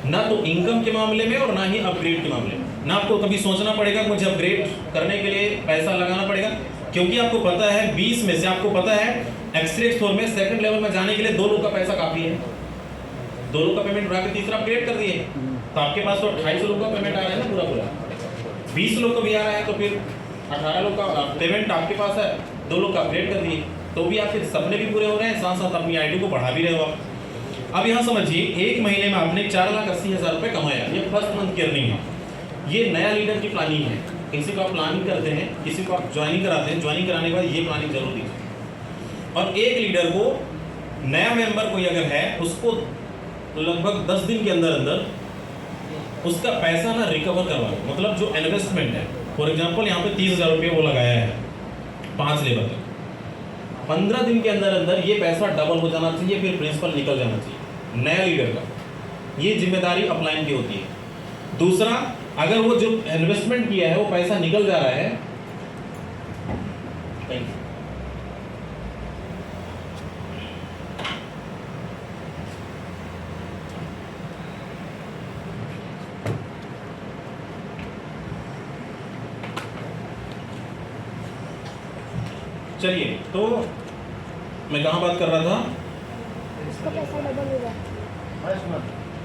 ना तो इनकम के मामले में और ना ही अपग्रेड के मामले में। ना आपको कभी सोचना पड़ेगा मुझे अपग्रेड करने के लिए पैसा लगाना पड़ेगा, क्योंकि आपको पता है 20 में से आपको पता है एक्स3 एक्स4 में सेकंड लेवल में जाने के लिए 2 लोग का पैसा काफी है। 2 लोग का पेमेंट उठा के तीसरा अपग्रेड कर दिए, तो आपके पास तो 28 लोग का पेमेंट आ रहा है ना पूरा पूरा। 20 लोग का भी आ रहा है तो फिर 18 लोग का पेमेंट आपके पास है, 2 लोग का अपग्रेड कर दिए, तो भी आपके सपने भी पूरे हो रहे हैं, साथ साथ अपनी आईडी को बढ़ा भी रहे हो आप। अब यहाँ समझिए, एक महीने में आपने 4,80,000 रुपये कमाया, ये फर्स्ट मंथ की अर्निंग है। ये नया लीडर की प्लानिंग है। किसी को आप प्लानिंग करते हैं, किसी को आप ज्वाइनिंग कराते हैं, ज्वाइनिंग कराने के बाद ये प्लानिंग जरूर दीजिए। और एक लीडर को, नया मेंबर कोई अगर है, उसको लगभग 10 दिन के अंदर अंदर उसका पैसा ना रिकवर करवा लो। मतलब जो इन्वेस्टमेंट है, फॉर एग्जाम्पल यहाँ पे 30,000 रुपये वो लगाया है 5 लेबर तक, 15 दिन के अंदर अंदर ये पैसा डबल हो जाना चाहिए, फिर प्रिंसिपल निकल जाना चाहिए नया लीडर का। ये जिम्मेदारी अपलाइन की होती है। दूसरा, अगर वो जो इन्वेस्टमेंट किया है वो पैसा निकल जा रहा है, चलिए तो मैं कहाँ बात कर रहा था? उसका पैसा डबल होगा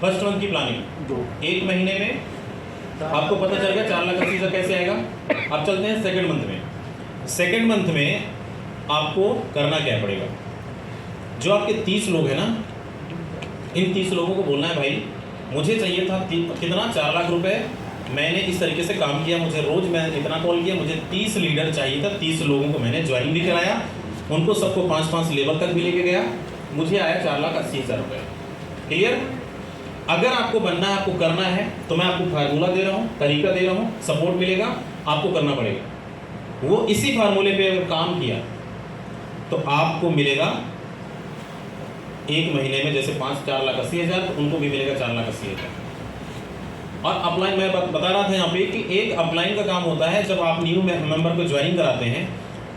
फर्स्ट मंथ की प्लानिंग। एक महीने में आपको पता चल गया 4,80,000 कैसे आएगा। अब चलते हैं सेकंड मंथ में। सेकंड मंथ में आपको करना क्या पड़ेगा? जो आपके 30 लोग हैं ना, इन 30 लोगों को बोलना है भाई मुझे चाहिए था कितना, 4 लाख रुपए। मैंने इस तरीके से काम किया, मुझे रोज मैं इतना कॉल किया, मुझे 30 लीडर चाहिए था, 30 लोगों को मैंने ज्वाइन भी कराया, उनको सबको 5-5 लेवल तक भी लेके गया, मुझे आया 4,80,000 रुपये। क्लियर? अगर आपको बनना है, आपको करना है, तो मैं आपको फार्मूला दे रहा हूँ, तरीका दे रहा हूँ, सपोर्ट मिलेगा, आपको करना पड़ेगा। वो इसी फार्मूले पे अगर काम किया तो आपको मिलेगा एक महीने में जैसे 4,80,000, तो उनको भी मिलेगा 4,80,000। और अपलाइन मैं बता रहा था यहाँ पे कि एक अपलाइन का काम होता है, जब आप न्यू मेंबर को ज्वाइन कराते हैं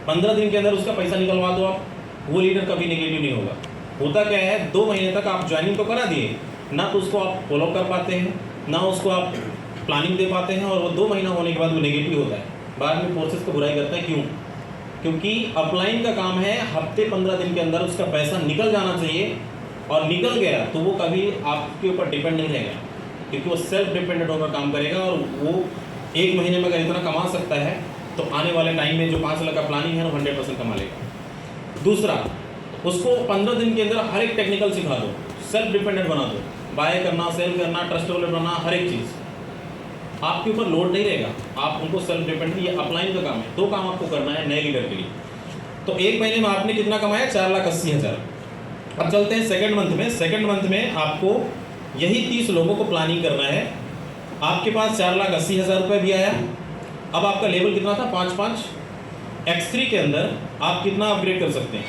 15 दिन के अंदर उसका पैसा निकलवा दो आप, वो लीडर कभी नेगेटिव नहीं होगा। होता क्या है, 2 महीने तक आप ज्वाइनिंग तो करा दिए, ना तो उसको आप फॉलो कर पाते हैं, ना उसको आप प्लानिंग दे पाते हैं, और वो 2 महीना होने के बाद वो नेगेटिव होता है, बाद में फोर्सेस को बुराई करता है। क्यों? क्योंकि अपलाइन का काम है हफ्ते 15 दिन के अंदर उसका पैसा निकल जाना चाहिए, और निकल गया तो वो कभी आपके ऊपर डिपेंड नहीं रहेगा, क्योंकि वो सेल्फ डिपेंडेंट होकर काम करेगा। और वो एक महीने में अगर इतना कमा सकता है तो आने वाले टाइम में जो 5 लाख का प्लानिंग है वो 100% कमा लेगा। दूसरा, उसको 15 दिन के अंदर हर एक टेक्निकल सिखा दो, सेल्फ डिपेंडेंट बना दो, बाय करना, सेल करना, ट्रस्टेबल बनना, हर एक चीज़ आपके ऊपर लोड नहीं रहेगा, आप उनको सेल्फ डिपेंडेंट। ये अपलाइन का काम है। 2 काम आपको करना है नए लीडर के लिए। तो एक महीने में आपने कितना कमाया? 4,80,000। अब चलते हैं सेकंड मंथ में। सेकंड मंथ में आपको यही 30 लोगों को प्लानिंग करना है। आपके पास 4,80,000 रुपये भी आया। अब आपका लेवल कितना था? 5-5। X3 के अंदर आप कितना अपग्रेड कर सकते हैं?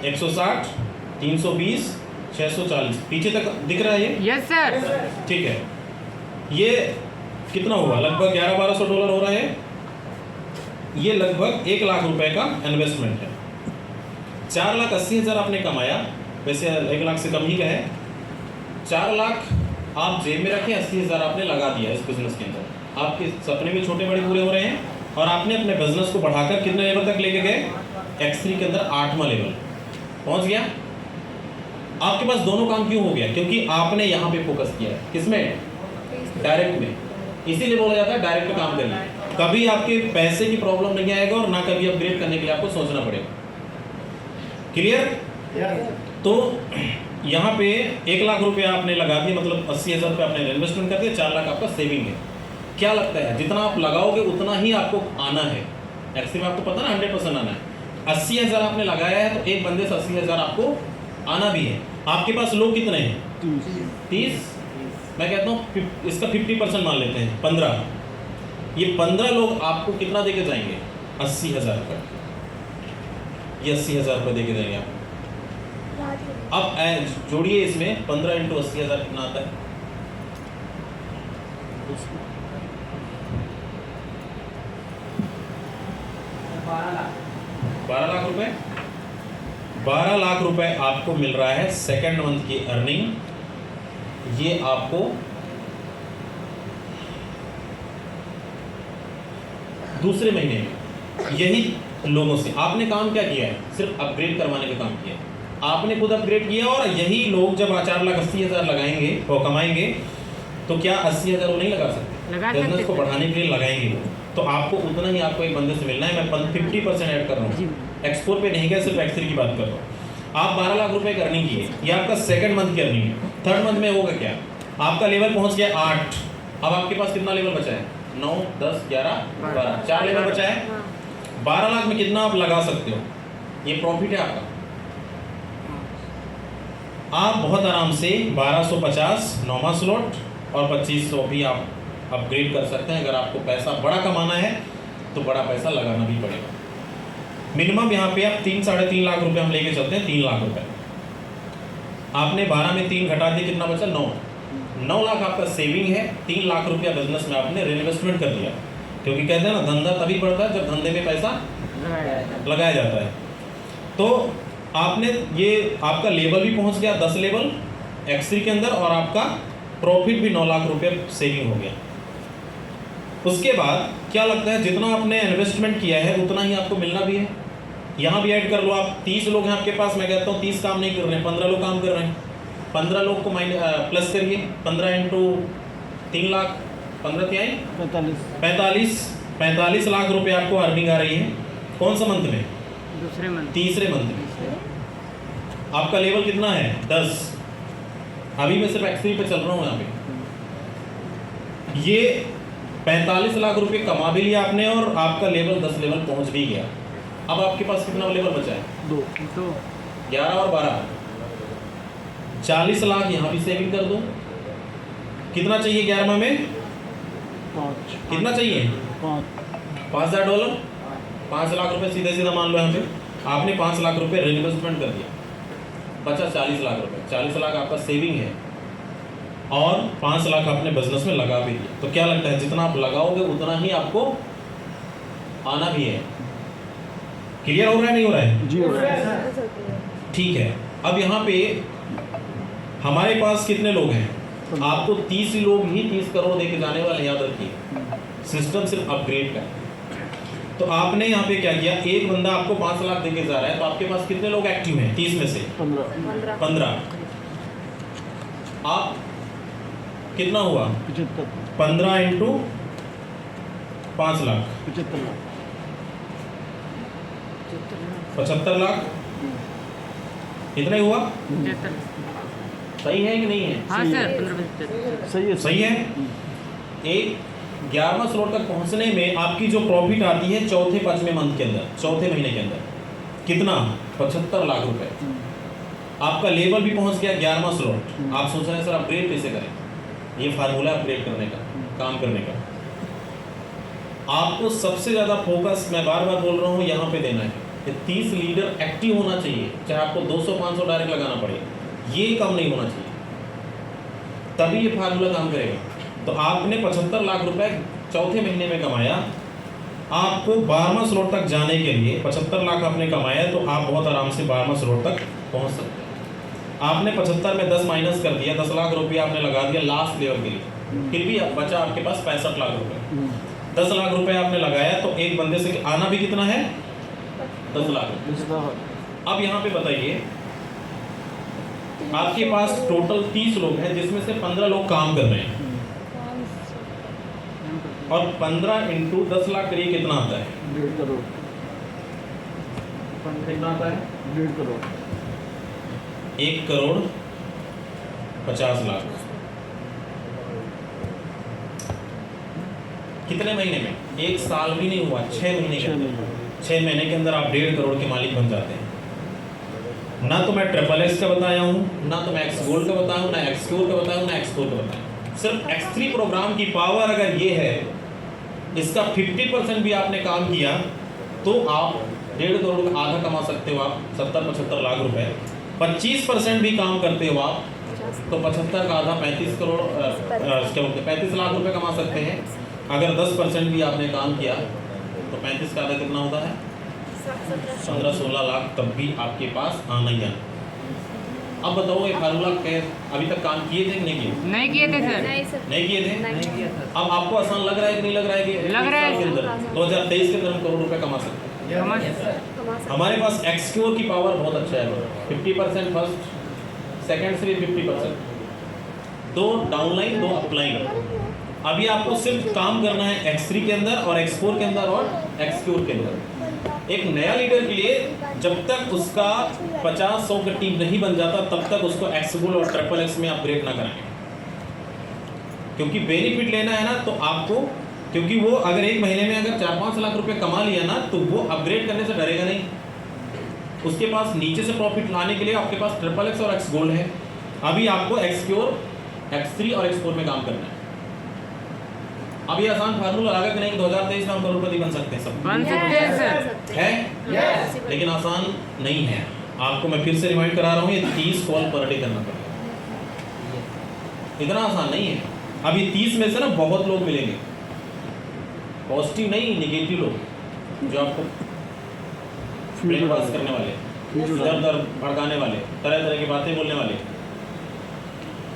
160, 320, 640। पीछे तक दिख रहा है ये? Yes sir. ठीक है। ये कितना हुआ? लगभग $1100-1200 हो रहा है। ये लगभग 1 लाख रुपए का इन्वेस्टमेंट है। 4,80,000 आपने कमाया, वैसे 1 लाख से कम ही का है। 4 लाख आप जेब में रखें, 80,000 आपने लगा दिया इस बिजनेस के अंदर। आपके सपने भी छोटे बड़े पूरे हो रहे हैं, और आपने अपने बिजनेस को बढ़ाकर कितने लेवल तक लेके गए? X3 के अंदर 8वां लेवल पहुंच गया। आपके पास दोनों काम क्यों हो गया? क्योंकि आपने यहाँ पे फोकस किया है। किसमें? डायरेक्ट में। इसीलिए बोला जाता है डायरेक्ट पे काम करिए। कभी आपके पैसे की प्रॉब्लम नहीं आएगा, और ना कभी अपग्रेड करने के लिए आपको सोचना पड़ेगा। क्लियर? तो यहाँ पे 1 लाख रुपये आपने लगा दिए, मतलब 80,000 रुपये आपने इन्वेस्टमेंट कर दिया, 4 लाख आपका सेविंग है। क्या लगता है जितना आप लगाओगे उतना ही आपको आना है? एक्चुअली में आपको पता ना 100% आना है। 80,000 आपने लगाया है, तो एक बंदे से 80,000 आपको आना भी है। आपके पास लोग कितने हैं? 30। मैं कहता हूँ इसका 50% मान लेते हैं, 15। ये 15 लोग आपको कितना दे के जाएंगे? 80,000 रुपये। ये 80,000 रुपये दे के जाएंगे आपको। अब जोड़िए इसमें 15 × 80,000 कितना आता है? 12 लाख रुपए। 12 लाख रुपए आपको मिल रहा है सेकंड मंथ की अर्निंग। ये आपको दूसरे महीने में यही लोगों से आपने काम क्या किया है, सिर्फ अपग्रेड करवाने का काम किया है। आपने खुद अपग्रेड किया और यही लोग जब 4,80,000 लगाएंगे और कमाएंगे तो क्या 80,000 वो नहीं लगा सकते, बिजनेस को बढ़ाने के लिए लगाएंगे वो। तो आपको उतना ही आपको एक बंदे से मिलना है। मैं 50% ऐड कर रहा हूँ, एक्सपोर्ट पे नहीं गया, सिर्फ एक्स3 की बात कर रहा हूँ। आप 12 लाख रुपए की अर्निंग किए, ये आपका सेकंड मंथ की अर्निंग है। थर्ड मंथ में होगा क्या, आपका लेवल पहुंच गया 8, अब आपके पास कितना लेवल बचा है, 9, 10, 11, 12, 4 लेवल बचा है। 12 लाख में कितना आप लगा सकते हो, ये प्रॉफिट है आपका। आप बहुत आराम से 1250 9वां स्लॉट और 2500 भी आप अपग्रेड कर सकते हैं। अगर आपको पैसा बड़ा कमाना है तो बड़ा पैसा लगाना भी पड़ेगा। मिनिमम यहाँ पे आप 3-3.5 लाख रुपए हम लेके चलते हैं, 3 लाख रुपए। आपने 12 में 3 घटा दिए, कितना बचा, 9 लाख आपका सेविंग है। 3 लाख रुपया बिजनेस में आपने रिइन्वेस्टमेंट कर दिया, क्योंकि कहते हैं ना धंधा तभी बढ़ता है जब धंधे में पैसा लगाया जाता है। तो आपने ये आपका लेवल भी पहुंच गया 10 लेवल एक्स3 के अंदर, और आपका प्रॉफिट भी 9 लाख रुपए सेविंग हो गया। उसके बाद क्या लगता है, जितना आपने इन्वेस्टमेंट किया है उतना ही आपको मिलना भी है। यहाँ भी ऐड कर लो आप, 30 लोग हैं आपके पास, मैं कहता हूँ 30 काम नहीं कर रहे हैं, 15 लोग काम कर रहे हैं। 15 लोग को प्लस करिए, 15 इंटू 3 लाख, 15 क्या है, 45 लाख रुपए आपको अर्निंग आ रही है। कौन सा मंथ में, दूसरे मंथ, तीसरे मंथ में। आपका लेवल कितना है, 10। अभी मैं सिर्फ एक्स3 पे चल रहा हूँ यहाँ पे। ये 45 लाख रुपए कमा भी लिया आपने और आपका लेवल 10 लेवल पहुंच भी गया। अब आपके पास कितना लेवल बचा है, 2, 11 और 12, 40 लाख यहाँ भी सेविंग कर दो। कितना चाहिए 11वां में, 5, कितना चाहिए, $5,000, 5 लाख रुपए सीधे सीधा मान लो। यहाँ पे आपने 5 लाख रुपए रिइन्वेस्टमेंट कर दिया, बचा 40 लाख रुपए। 40 लाख आपका सेविंग है और 5 लाख आपने बिजनेस में लगा भी दिया। तो क्या लगता है, जितना आप लगाओगे उतना ही आपको आना भी है। क्लियर हो रहा है, नहीं हो रहा है जी, हो रहा है। ठीक है। अब यहाँ पे हमारे पास कितने लोग हैं, आपको 30 लोग ही 30 करोड़ देके जाने वाले, याद रखिए। सिस्टम सिर्फ अपग्रेड का है। तो आपने यहाँ पे क्या किया, एक बंदा आपको 5 लाख देके जा रहा है, तो आपके पास कितने लोग एक्टिव हैं 30 में से, 15। आप कितना हुआ, 15 इंटू 5 लाख, 75 लाख, इतना ही हुआ। सही है कि नहीं है, हाँ सर, 15 सही है। एक 11वां स्लॉट तक पहुंचने में आपकी जो प्रॉफिट आती है चौथे 5वें मंथ के अंदर, चौथे महीने के अंदर, कितना, 75 लाख रुपए। आपका लेवल भी पहुंच गया 11वां स्लॉट। आप सोच रहे हैं सर अपग्रेड कैसे करें, ये फार्मूला अपग्रेड करने का, काम करने का। आपको सबसे ज़्यादा फोकस, मैं बार बार बोल रहा हूँ, यहाँ पे देना है कि 30 लीडर एक्टिव होना चाहिए, चाहे आपको 200-500 डायरेक्ट लगाना पड़े, ये कम नहीं होना चाहिए, तभी ये फार्मूला काम करेगा। तो आपने 75 लाख रुपए चौथे महीने में कमाया। आपको 12वां स्लॉट तक जाने के लिए 75 लाख आपने कमाया, तो आप बहुत आराम से 12वां स्लॉट तक पहुंच सकते हैं। आपने 75 में 10 माइनस कर दिया, 10 लाख रुपये आपने लगा दिया लास्ट लेवल के लिए, फिर भी बचा आपके पास 65 लाख रुपए। 10 लाख रुपए आपने लगाया, तो एक बंदे से आना भी कितना है, 10 लाख रुपये। अब यहाँ पे बताइए, आपके पास टोटल 30 लोग हैं, जिसमें से 15 लोग काम कर रहे हैं, और 15 इंटू 10 लाख करिए, कितना आता है, 1.5 करोड़, कितना आता है, 1.5 करोड़, 1 करोड़ 50 लाख। कितने महीने में, 1 साल भी नहीं हुआ, 6 महीने के अंदर, 6 महीने के अंदर आप 1.5 करोड़ के मालिक बन जाते हैं। ना तो मैं SSS का बताया हूँ, ना तो मैं एक्स गोल्ड का बताया हूँ, ना एक्सक्योर का बताया हूँ, ना एक्सपोर्ट का बताया हूँ। सिर्फ एक्स3 प्रोग्राम की पावर अगर ये है, इसका 50% भी आपने काम किया, तो आप 1.5 करोड़ का आधा कमा सकते हो आप, 70-75 लाख रुपए। 25% भी काम करते हो आप, तो 75 का आधा 35 करोड़ क्या बोलते हैं, 35 लाख रुपए कमा सकते हैं। अगर 10% भी आपने काम किया, तो 35 का आधा कितना होता है, 15-16 लाख, तब भी आपके पास आना ही आना। अब बताओ ये फार्मूला अभी तक काम किए थे कि नहीं किए? नहीं किए थे सर। नहीं सर। नहीं किए थे? नहीं। अब आपको आसान लग रहा है कि नहीं लग रहा है कि लग रहा है। इस साल के अंदर 2023 के अंदर हम करोड़ रुपए कमा सकते हैं? कमा कमा सकते हमारे पास एक्सक्योर की पावर बहुत अच्छा है, 50% फर्स्ट, सेकंड से भी 50%, 2 डाउनलाइन 2 अपलाइन। अभी आपको सिर्फ काम करना है X3 के अंदर और X4 के अंदर और एक्सक्योर के अंदर। एक नया लीडर के लिए जब तक उसका 50-100 का टीम नहीं बन जाता तब तक उसको एक्सगोल और ट्रिपल एक्स में अपग्रेड ना कराएं, क्योंकि बेनिफिट लेना है ना तो आपको, क्योंकि वो अगर एक महीने में अगर 4-5 लाख रुपए कमा लिया ना तो वो अपग्रेड करने से डरेगा नहीं। उसके पास नीचे से प्रॉफिट लाने के लिए आपके पास ट्रिपल एक्स और एक्स गोल्ड है। अभी आपको एक्सक्योर, X3 और X4 में काम करना है। अब ये आसान फार्मूला लगा कि नहीं 2023 में हम करोड़पति बन सकते हैं, सब बन सकते हैं सर। है, लेकिन आसान नहीं है। आपको मैं फिर से रिमाइंड करा रहा हूँ, ये 30 कॉल पर डे करना पड़ेगा, इतना आसान नहीं है। अब ये 30 में से ना बहुत लोग मिलेंगे, पॉजिटिव नहीं निगेटिव लोग, जो आपको ब्रेन वॉश करने वाले, इधर उधर भड़काने वाले, तरह तरह की बातें बोलने वाले,